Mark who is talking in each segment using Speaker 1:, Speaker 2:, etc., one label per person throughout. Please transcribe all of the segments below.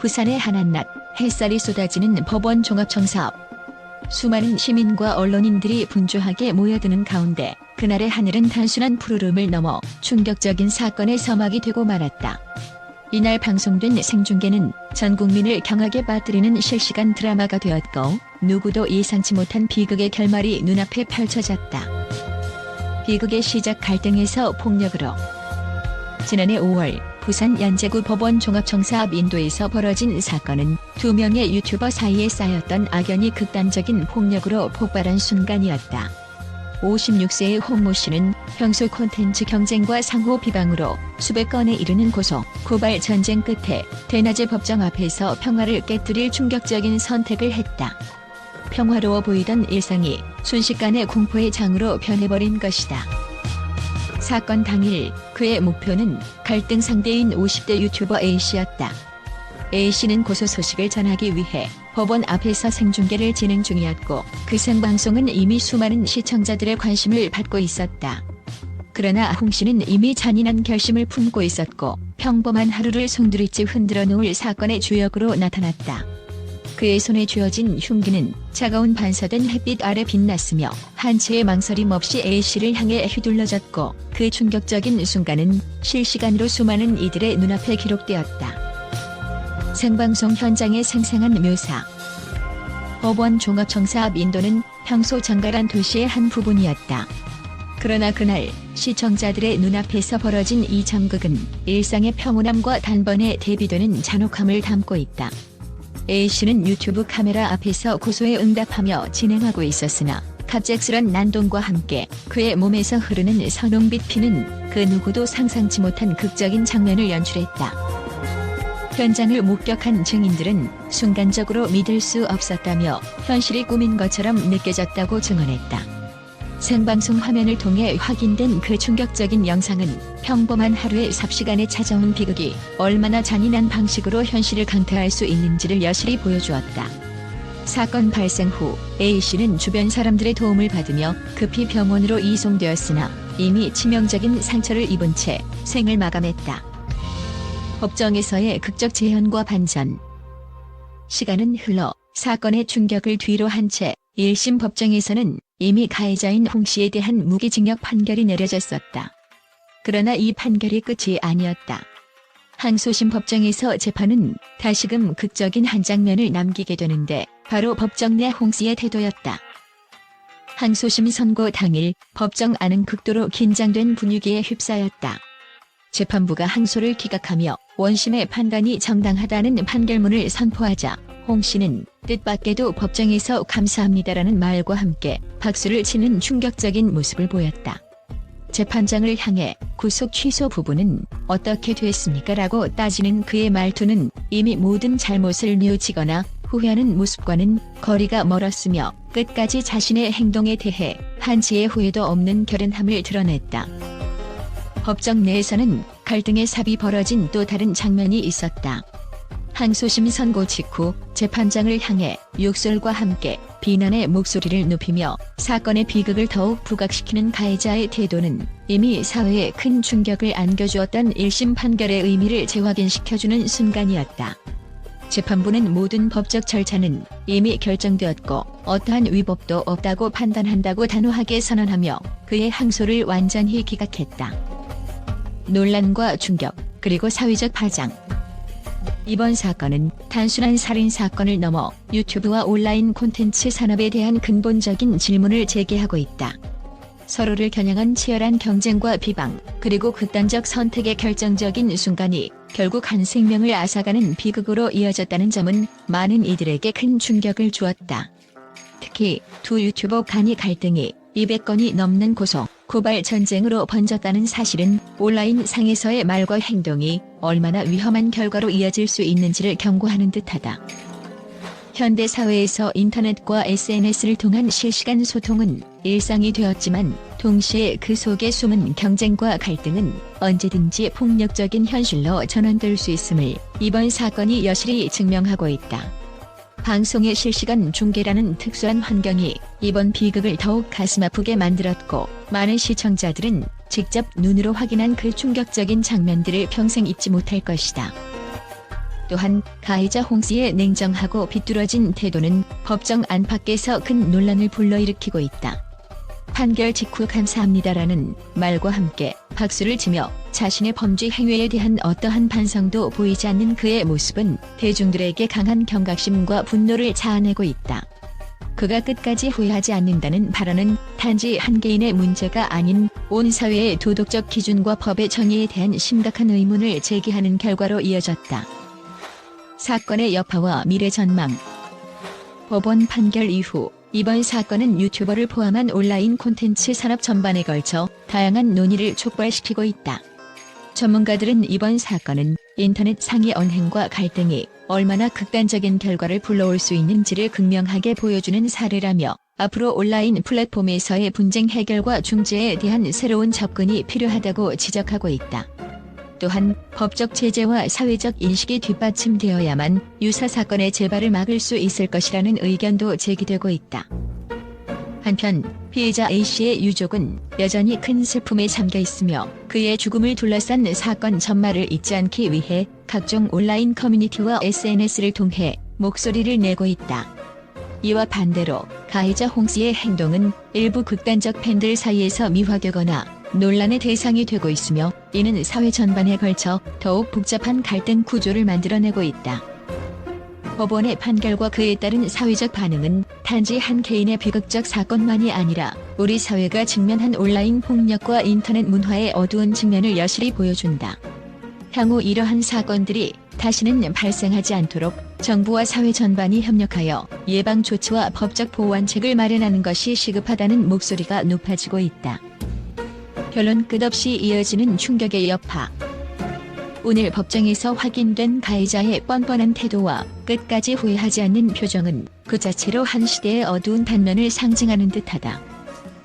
Speaker 1: 부산의 한 한낮 햇살이 쏟아지는 법원 종합청사 앞. 수많은 시민과 언론인들이 분주하게 모여드는 가운데 그날의 하늘은 단순한 푸르름을 넘어 충격적인 사건의 서막이 되고 말았다. 이날 방송된 생중계는 전 국민을 경악에 빠뜨리는 실시간 드라마가 되었고 누구도 예상치 못한 비극의 결말이 눈앞에 펼쳐졌다. 비극의 시작 갈등에서 폭력으로. 지난해 5월 부산 연제구 법원 종합청사 앞 인도에서 벌어진 사건은 두 명의 유튜버 사이에 쌓였던 악연이 극단적인 폭력으로 폭발한 순간이었다. 56세의 홍모 씨는 평소 콘텐츠 경쟁과 상호 비방으로 수백 건에 이르는 고소, 고발 전쟁 끝에 대낮에 법정 앞에서 평화를 깨뜨릴 충격적인 선택을 했다. 평화로워 보이던 일상이 순식간에 공포의 장으로 변해버린 것이다. 사건 당일 그의 목표는 갈등 상대인 50대 유튜버 A씨였다. A씨는 고소 소식을 전하기 위해 법원 앞에서 생중계를 진행 중이었고 그 생방송은 이미 수많은 시청자들의 관심을 받고 있었다. 그러나 홍씨는 이미 잔인한 결심을 품고 있었고 평범한 하루를 송두리째 흔들어 놓을 사건의 주역으로 나타났다. 그의 손에 쥐어진 흉기는 차가운 반사된 햇빛 아래 빛났으며 한 채의 망설임 없이 A씨를 향해 휘둘러졌고 그 충격적인 순간은 실시간으로 수많은 이들의 눈앞에 기록되었다. 생방송 현장의 생생한 묘사. 법원 종합청사 앞 인도는 평소 정갈한 도시의 한 부분이었다. 그러나 그날 시청자들의 눈앞에서 벌어진 이 장극은 일상의 평온함과 단번에 대비되는 잔혹함을 담고 있다. A씨는 유튜브 카메라 앞에서 고소에 응답하며 진행하고 있었으나 갑작스런 난동과 함께 그의 몸에서 흐르는 선홍빛 피는 그 누구도 상상치 못한 극적인 장면을 연출했다. 현장을 목격한 증인들은 순간적으로 믿을 수 없었다며 현실이 꿈인 것처럼 느껴졌다고 증언했다. 생방송 화면을 통해 확인된 그 충격적인 영상은 평범한 하루의 삽시간에 찾아온 비극이 얼마나 잔인한 방식으로 현실을 강타할 수 있는지를 여실히 보여주었다. 사건 발생 후 A씨는 주변 사람들의 도움을 받으며 급히 병원으로 이송되었으나 이미 치명적인 상처를 입은 채 생을 마감했다. 법정에서의 극적 재현과 반전. 시간은 흘러 사건의 충격을 뒤로 한 채 1심 법정에서는 이미 가해자인 홍씨에 대한 무기징역 판결이 내려졌었다. 그러나 이 판결이 끝이 아니었다. 항소심 법정에서 재판은 다시금 극적인 한 장면을 남기게 되는데 바로 법정 내 홍씨의 태도였다. 항소심 선고 당일 법정 안은 극도로 긴장된 분위기에 휩싸였다. 재판부가 항소를 기각하며 원심의 판단이 정당하다는 판결문을 선포하자 홍씨는 뜻밖에도 법정에서 감사합니다라는 말과 함께 박수를 치는 충격적인 모습을 보였다. 재판장을 향해 구속 취소 부분은 어떻게 됐습니까? 라고 따지는 그의 말투는 이미 모든 잘못을 뉘우치거나 후회하는 모습과는 거리가 멀었으며 끝까지 자신의 행동에 대해 한치의 후회도 없는 결연함을 드러냈다. 법정 내에서는 갈등의 삽이 벌어진 또 다른 장면이 있었다. 항소심 선고 직후 재판장을 향해 욕설과 함께 비난의 목소리를 높이며 사건의 비극을 더욱 부각시키는 가해자의 태도는 이미 사회에 큰 충격을 안겨주었던 1심 판결의 의미를 재확인시켜주는 순간이었다. 재판부는 모든 법적 절차는 이미 결정되었고 어떠한 위법도 없다고 판단한다고 단호하게 선언하며 그의 항소를 완전히 기각했다. 논란과 충격, 그리고 사회적 파장. 이번 사건은 단순한 살인 사건을 넘어 유튜브와 온라인 콘텐츠 산업에 대한 근본적인 질문을 제기하고 있다. 서로를 겨냥한 치열한 경쟁과 비방, 그리고 극단적 선택의 결정적인 순간이 결국 한 생명을 앗아가는 비극으로 이어졌다는 점은 많은 이들에게 큰 충격을 주었다. 특히 두 유튜버 간의 갈등이 200건이 넘는 고소, 고발 전쟁으로 번졌다는 사실은 온라인 상에서의 말과 행동이 얼마나 위험한 결과로 이어질 수 있는지를 경고하는 듯하다. 현대 사회에서 인터넷과 SNS를 통한 실시간 소통은 일상이 되었지만 동시에 그 속에 숨은 경쟁과 갈등은 언제든지 폭력적인 현실로 전환될 수 있음을 이번 사건이 여실히 증명하고 있다. 방송의 실시간 중계라는 특수한 환경이 이번 비극을 더욱 가슴 아프게 만들었고 많은 시청자들은 직접 눈으로 확인한 그 충격적인 장면들을 평생 잊지 못할 것이다. 또한 가해자 홍씨의 냉정하고 비뚤어진 태도는 법정 안팎에서 큰 논란을 불러일으키고 있다. 판결 직후 감사합니다라는 말과 함께 박수를 치며 자신의 범죄 행위에 대한 어떠한 반성도 보이지 않는 그의 모습은 대중들에게 강한 경각심과 분노를 자아내고 있다. 그가 끝까지 후회하지 않는다는 발언은 단지 한 개인의 문제가 아닌 온 사회의 도덕적 기준과 법의 정의에 대한 심각한 의문을 제기하는 결과로 이어졌다. 사건의 여파와 미래 전망. 법원 판결 이후 이번 사건은 유튜버를 포함한 온라인 콘텐츠 산업 전반에 걸쳐 다양한 논의를 촉발시키고 있다. 전문가들은 이번 사건은 인터넷 상위 언행과 갈등이 얼마나 극단적인 결과를 불러올 수 있는지를 극명하게 보여주는 사례라며 앞으로 온라인 플랫폼에서의 분쟁 해결과 중재에 대한 새로운 접근이 필요하다고 지적하고 있다. 또한 법적 제재와 사회적 인식이 뒷받침되어야만 유사 사건의 재발을 막을 수 있을 것이라는 의견도 제기되고 있다. 한편 피해자 A씨의 유족은 여전히 큰 슬픔에 잠겨 있으며 그의 죽음을 둘러싼 사건 전말을 잊지 않기 위해 각종 온라인 커뮤니티와 SNS를 통해 목소리를 내고 있다. 이와 반대로 가해자 홍씨의 행동은 일부 극단적 팬들 사이에서 미화되거나 논란의 대상이 되고 있으며 이는 사회 전반에 걸쳐 더욱 복잡한 갈등 구조를 만들어내고 있다. 법원의 판결과 그에 따른 사회적 반응은 단지 한 개인의 비극적 사건만이 아니라 우리 사회가 직면한 온라인 폭력과 인터넷 문화의 어두운 측면을 여실히 보여준다. 향후 이러한 사건들이 다시는 발생하지 않도록 정부와 사회 전반이 협력하여 예방 조치와 법적 보완책을 마련하는 것이 시급하다는 목소리가 높아지고 있다. 결론 끝없이 이어지는 충격의 여파. 오늘 법정에서 확인된 가해자의 뻔뻔한 태도와 끝까지 후회하지 않는 표정은 그 자체로 한 시대의 어두운 단면을 상징하는 듯하다.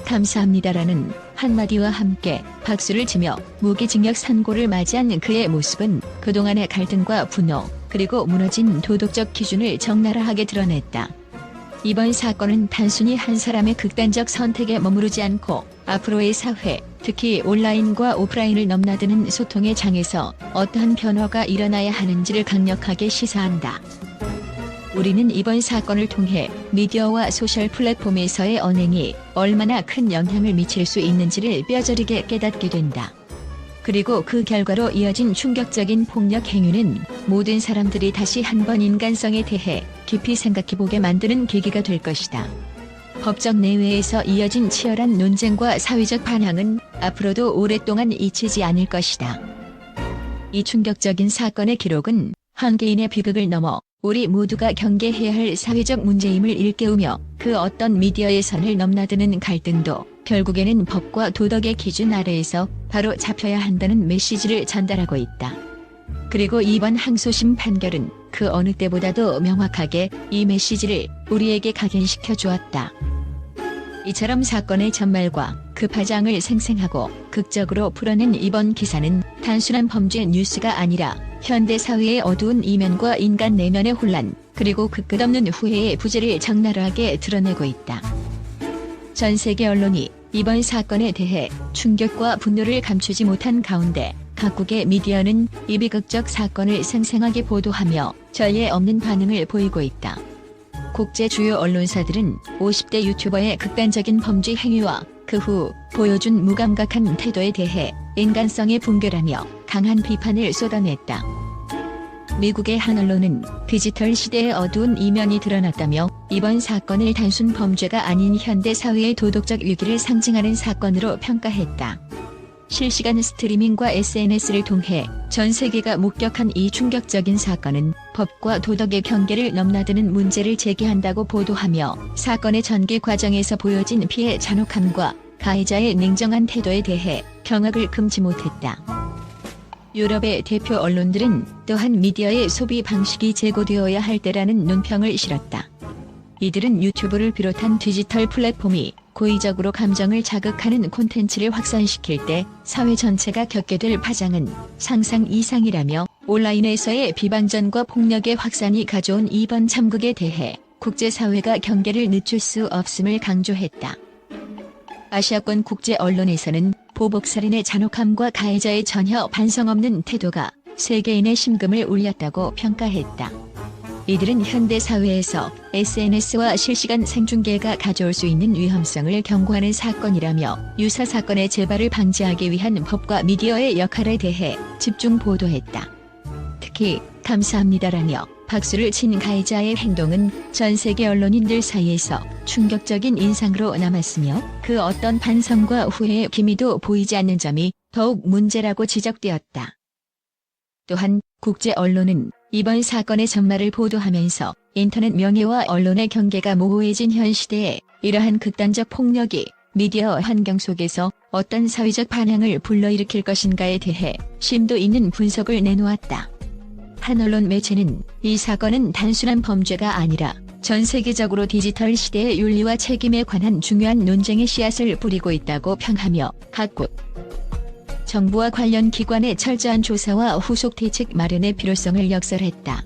Speaker 1: 감사합니다라는 한마디와 함께 박수를 치며 무기징역 선고를 맞이한 그의 모습은 그동안의 갈등과 분노, 그리고 무너진 도덕적 기준을 적나라하게 드러냈다. 이번 사건은 단순히 한 사람의 극단적 선택에 머무르지 않고 앞으로의 사회, 특히 온라인과 오프라인을 넘나드는 소통의 장에서 어떠한 변화가 일어나야 하는지를 강력하게 시사한다. 우리는 이번 사건을 통해 미디어와 소셜 플랫폼에서의 언행이 얼마나 큰 영향을 미칠 수 있는지를 뼈저리게 깨닫게 된다. 그리고 그 결과로 이어진 충격적인 폭력 행위는 모든 사람들이 다시 한번 인간성에 대해 깊이 생각해보게 만드는 계기가 될 것이다. 법적 내외에서 이어진 치열한 논쟁과 사회적 반향은 앞으로도 오랫동안 잊히지 않을 것이다. 이 충격적인 사건의 기록은 한 개인의 비극을 넘어 우리 모두가 경계해야 할 사회적 문제임을 일깨우며 그 어떤 미디어의 선을 넘나드는 갈등도 결국에는 법과 도덕의 기준 아래에서 바로 잡혀야 한다는 메시지를 전달하고 있다. 그리고 이번 항소심 판결은 그 어느 때보다도 명확하게 이 메시지를 우리에게 각인시켜 주었다. 이처럼 사건의 전말과 그 파장을 생생하고 극적으로 풀어낸 이번 기사는 단순한 범죄 뉴스가 아니라 현대 사회의 어두운 이면과 인간 내면의 혼란, 그리고 그 끝없는 후회의 부재를 적나라하게 드러내고 있다. 전 세계 언론이 이번 사건에 대해 충격과 분노를 감추지 못한 가운데 각국의 미디어는 이 비극적 사건을 생생하게 보도하며 전례 없는 반응을 보이고 있다. 국제 주요 언론사들은 50대 유튜버의 극단적인 범죄 행위와 그 후 보여준 무감각한 태도에 대해 인간성에 분별하며 강한 비판을 쏟아냈다. 미국의 한 언론은 디지털 시대의 어두운 이면이 드러났다며 이번 사건을 단순 범죄가 아닌 현대 사회의 도덕적 위기를 상징하는 사건으로 평가했다. 실시간 스트리밍과 SNS를 통해 전 세계가 목격한 이 충격적인 사건은 법과 도덕의 경계를 넘나드는 문제를 제기한다고 보도하며 사건의 전개 과정에서 보여진 피해 잔혹함과 가해자의 냉정한 태도에 대해 경악을 금치 못했다. 유럽의 대표 언론들은 또한 미디어의 소비 방식이 재고되어야 할 때라는 논평을 실었다. 이들은 유튜브를 비롯한 디지털 플랫폼이 고의적으로 감정을 자극하는 콘텐츠를 확산시킬 때 사회 전체가 겪게 될 파장은 상상 이상이라며 온라인에서의 비방전과 폭력의 확산이 가져온 이번 참극에 대해 국제사회가 경계를 늦출 수 없음을 강조했다. 아시아권 국제 언론에서는 보복살인의 잔혹함과 가해자의 전혀 반성 없는 태도가 세계인의 심금을 울렸다고 평가했다. 이들은 현대 사회에서 SNS와 실시간 생중계가 가져올 수 있는 위험성을 경고하는 사건이라며 유사 사건의 재발을 방지하기 위한 법과 미디어의 역할에 대해 집중 보도했다. 특히 감사합니다라며 박수를 친 가해자의 행동은 전 세계 언론인들 사이에서 충격적인 인상으로 남았으며 그 어떤 반성과 후회의 기미도 보이지 않는 점이 더욱 문제라고 지적되었다. 또한 국제 언론은 이번 사건의 전말을 보도하면서 인터넷 명예와 언론의 경계가 모호해진 현 시대에 이러한 극단적 폭력이 미디어 환경 속에서 어떤 사회적 반향을 불러일으킬 것인가에 대해 심도 있는 분석을 내놓았다. 한 언론 매체는 이 사건은 단순한 범죄가 아니라 전 세계적으로 디지털 시대의 윤리와 책임에 관한 중요한 논쟁의 씨앗을 뿌리고 있다고 평하며 각국 정부와 관련 기관의 철저한 조사와 후속 대책 마련의 필요성을 역설했다.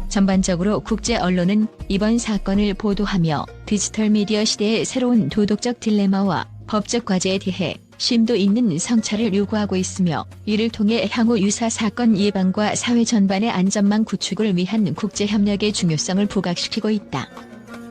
Speaker 1: 전반적으로 국제 언론은 이번 사건을 보도하며 디지털 미디어 시대의 새로운 도덕적 딜레마와 법적 과제에 대해 심도 있는 성찰을 요구하고 있으며 이를 통해 향후 유사 사건 예방과 사회 전반의 안전망 구축을 위한 국제 협력의 중요성을 부각시키고 있다.